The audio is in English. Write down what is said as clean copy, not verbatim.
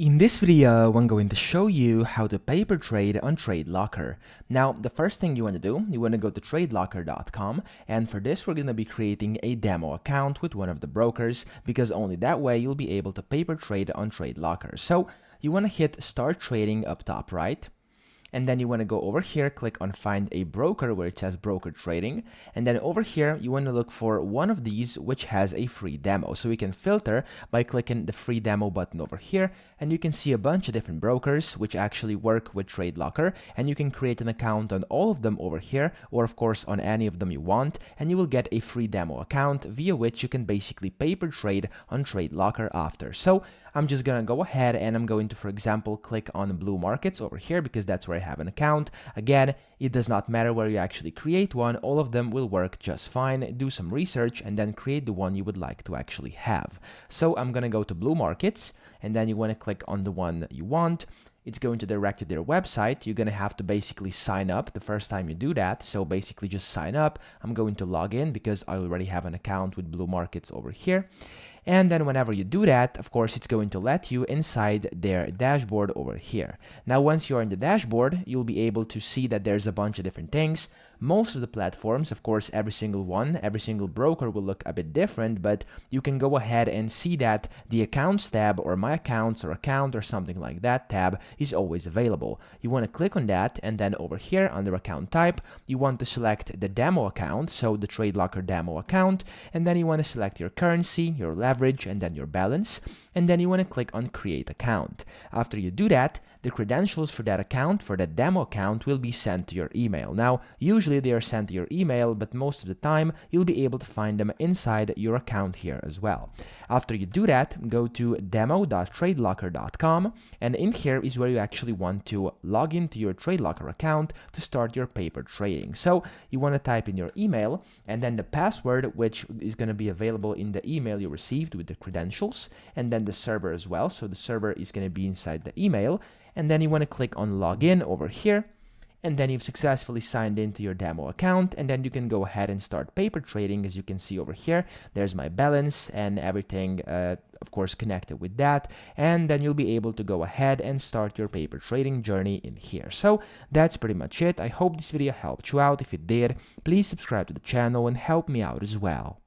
In this video, I'm going to show you how to paper trade on TradeLocker. Now, the first thing you want to do, you want to go to TradeLocker.com, and for this we're going to be creating a demo account with one of the brokers, because only that way you'll be able to paper trade on TradeLocker. So you want to hit Start Trading up top right. And then you want to go over here, click on Find a Broker where it says Broker Trading. And then over here, you want to look for one of these which has a free demo. So we can filter by clicking the free demo button over here. And you can see a bunch of different brokers which actually work with TradeLocker. And you can create an account on all of them over here, or of course on any of them you want. And you will get a free demo account via which you can basically paper trade on TradeLocker after. So I'm just going to go ahead and I'm going to, for example, click on Blue Markets over here because that's where I have an account. Again, it does not matter where you actually create one. All of them will work just fine. Do some research and then create the one you would like to actually have. So I'm going to go to Blue Markets and then you want to click on the one that you want. It's going to direct you to their website. You're going to have to basically sign up the first time you do that. So basically just sign up. I'm going to log in because I already have an account with Blue Markets over here. And then whenever you do that, of course, it's going to let you inside their dashboard over here. Now, once you're in the dashboard, you'll be able to see that there's a bunch of different things. Most of the platforms, of course, every single one, every single broker will look a bit different, but you can go ahead and see that the Accounts tab or My Accounts or Account or something like that tab is always available. You want to click on that, and then over here under Account Type, you want to select the demo account, so the TradeLocker demo account, and then you want to select your currency, your leverage, and then your balance, and then you want to click on Create Account. After you do that, the credentials for that account, for that demo account, will be sent to your email. Now, usually they are sent to your email, but most of the time you'll be able to find them inside your account here as well. After you do that, go to demo.tradelocker.com, and in here is where you actually want to log into your TradeLocker account to start your paper trading. So you want to type in your email and then the password, which is going to be available in the email you received with the credentials, and then the server as well. So the server is going to be inside the email. And then you want to click on Login over here, and then you've successfully signed into your demo account, and then you can go ahead and start paper trading. As you can see over here, there's my balance and everything, of course, connected with that, and then you'll be able to go ahead and start your paper trading journey in here. So that's pretty much it. I hope this video helped you out. If it did, please subscribe to the channel and help me out as well.